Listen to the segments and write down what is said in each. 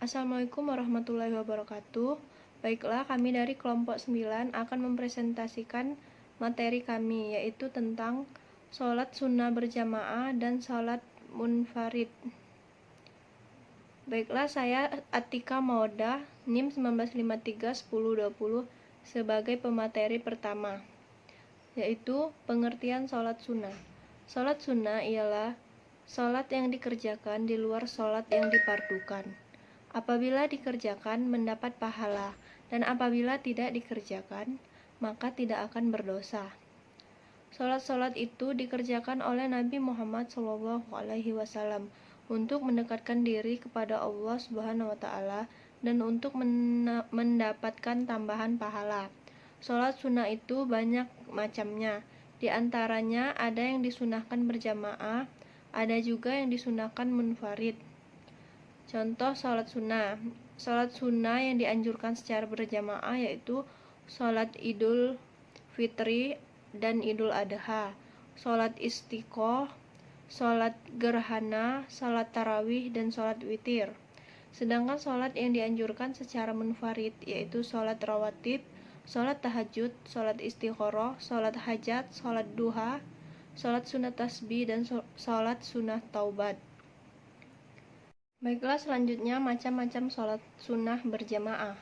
Assalamualaikum warahmatullahi wabarakatuh. Baiklah, kami dari kelompok 9 akan mempresentasikan materi kami, yaitu tentang sholat sunnah berjamaah dan sholat munfarid. Baiklah, saya Atika Mawaddah, NIM 19531020 sebagai pemateri pertama, yaitu pengertian sholat sunnah. Sholat sunnah ialah sholat yang dikerjakan di luar sholat yang dipardukan. Apabila dikerjakan mendapat pahala, dan apabila tidak dikerjakan maka tidak akan berdosa. Sholat-sholat itu dikerjakan oleh Nabi Muhammad SAW untuk mendekatkan diri kepada Allah Subhanahu wa Ta'ala dan untuk mendapatkan tambahan pahala. Sholat sunnah itu banyak macamnya. Di antaranya ada yang disunahkan berjamaah, ada juga yang disunahkan munfarid. Contoh sholat sunnah. Sholat sunnah yang dianjurkan secara berjamaah yaitu sholat Idul Fitri dan Idul Adha, sholat istiqoh, sholat gerhana, sholat tarawih, dan sholat witir. Sedangkan sholat yang dianjurkan secara munfarid yaitu sholat rawatib, sholat tahajud, sholat istikharah, sholat hajat, sholat duha, sholat sunat tasbih, dan sholat sunah taubat. Baiklah, selanjutnya macam-macam sholat sunnah berjamaah,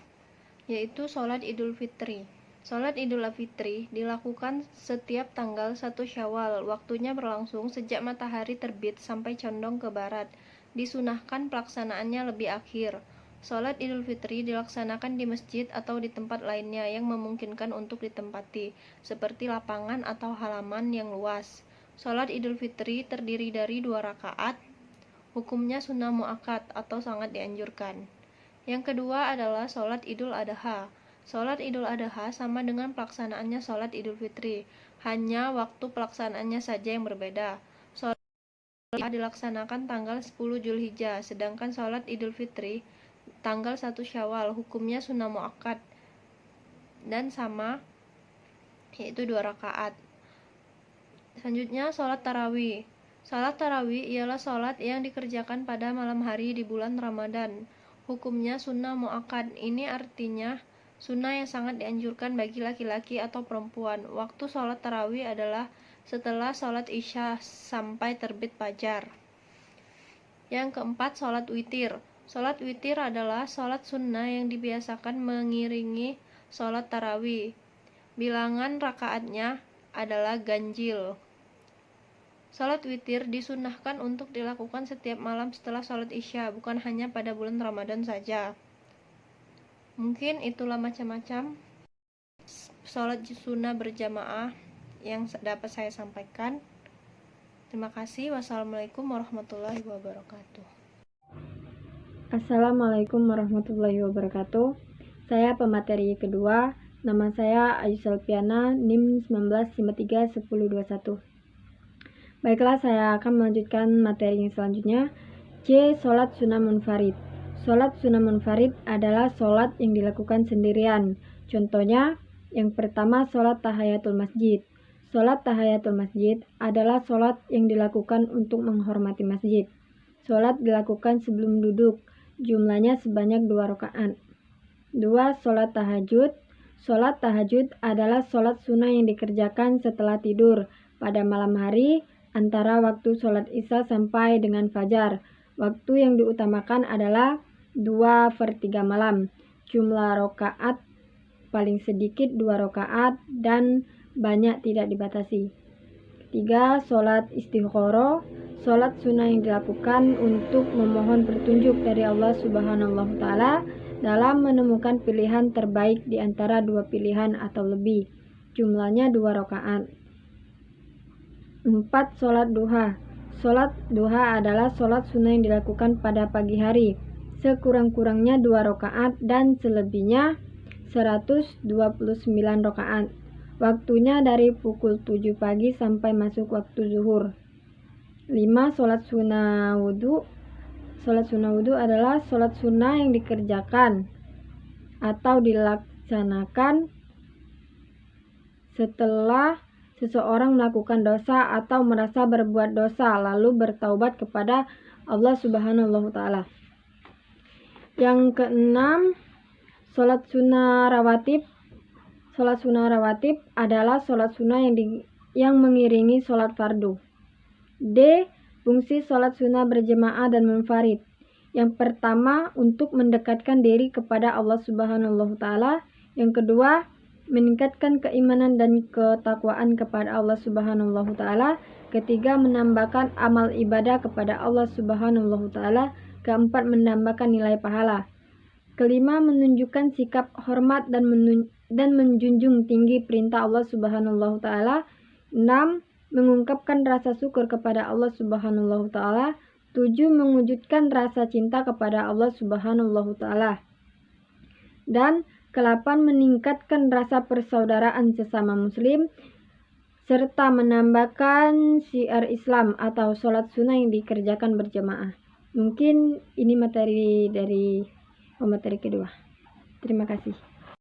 yaitu sholat Idul Fitri. Sholat Idul Fitri dilakukan setiap tanggal 1 Syawal. Waktunya berlangsung sejak matahari terbit sampai condong ke barat. Disunahkan pelaksanaannya lebih akhir. Sholat Idul Fitri dilaksanakan di masjid atau di tempat lainnya yang memungkinkan untuk ditempati, seperti lapangan atau halaman yang luas. Sholat Idul Fitri terdiri dari 2 rakaat. Hukumnya sunnah muakkad atau sangat dianjurkan. Yang kedua adalah sholat Idul Adha. Sholat Idul Adha sama dengan pelaksanaannya sholat Idul Fitri, hanya waktu pelaksanaannya saja yang berbeda. Sholat Idul Adha dilaksanakan tanggal 10 Zulhijjah, sedangkan sholat Idul Fitri tanggal 1 Syawal. Hukumnya sunnah muakkad dan sama, yaitu 2 rakaat. Selanjutnya sholat tarawih. Sholat tarawih ialah sholat yang dikerjakan pada malam hari di bulan Ramadan. Hukumnya sunnah muakkad. Ini artinya sunnah yang sangat dianjurkan bagi laki-laki atau perempuan. Waktu sholat tarawih adalah setelah sholat isya sampai terbit fajar. Yang keempat, sholat witir. Sholat witir adalah sholat sunnah yang dibiasakan mengiringi sholat tarawih. Bilangan rakaatnya adalah ganjil. Sholat witir disunahkan untuk dilakukan setiap malam setelah sholat isya, bukan hanya pada bulan Ramadan saja. Mungkin itulah macam-macam sholat sunnah berjamaah yang dapat saya sampaikan. Terima kasih. Wassalamualaikum warahmatullahi wabarakatuh. Assalamualaikum warahmatullahi wabarakatuh. Saya pemateri kedua. Nama saya Ayu Selviana, NIM 19531021. Baiklah, saya akan melanjutkan materi yang selanjutnya. C. Sholat sunnah munfarid. Sholat sunnah munfarid adalah sholat yang dilakukan sendirian. Contohnya, yang pertama sholat tahiyatul masjid. Sholat tahiyatul masjid adalah sholat yang dilakukan untuk menghormati masjid. Sholat dilakukan sebelum duduk, jumlahnya sebanyak 2 rakaat. 2. Sholat tahajud. Sholat tahajud adalah sholat sunnah yang dikerjakan setelah tidur pada malam hari antara waktu sholat isya sampai dengan fajar. Waktu yang diutamakan adalah 2/3 malam. Jumlah rakaat paling sedikit 2 rakaat dan banyak tidak dibatasi. 3. Sholat istikharah. Sholat sunnah yang dilakukan untuk memohon petunjuk dari Allah Subhanahu wa Ta'ala dalam menemukan pilihan terbaik di antara 2 pilihan atau lebih. Jumlahnya 2 rakaat. 4. Sholat duha. Sholat duha adalah sholat sunnah yang dilakukan pada pagi hari. Sekurang-kurangnya 2 rakaat dan selebihnya 129 rakaat. Waktunya dari pukul 7 pagi sampai masuk waktu zuhur. 5. Sholat sunnah wudhu. Sholat sunnah wudhu adalah sholat sunnah yang dikerjakan atau dilaksanakan setelah seseorang melakukan dosa atau merasa berbuat dosa lalu bertaubat kepada Allah Subhanahu wa Ta'ala. Yang keenam, sholat sunnah rawatib. Sholat sunnah rawatib adalah sholat sunnah yang mengiringi sholat fardu. D. Fungsi sholat sunnah berjamaah dan munfarid. Yang pertama, untuk mendekatkan diri kepada Allah Subhanahu wa Ta'ala. Yang kedua, meningkatkan keimanan dan ketakwaan kepada Allah Subhanahu wa Ta'ala. Ketiga, menambahkan amal ibadah kepada Allah Subhanahu wa Ta'ala. Keempat, menambahkan nilai pahala. Kelima, menunjukkan sikap hormat dan menjunjung tinggi perintah Allah Subhanahu wa Ta'ala. 6. Mengungkapkan rasa syukur kepada Allah Subhanahu wa Ta'ala. 7. Mewujudkan rasa cinta kepada Allah Subhanahu wa Ta'ala. Dan ke-8, meningkatkan rasa persaudaraan sesama muslim serta menambahkan syiar Islam atau sholat sunnah yang dikerjakan berjamaah. Mungkin ini materi dari pemateri kedua. Terima kasih.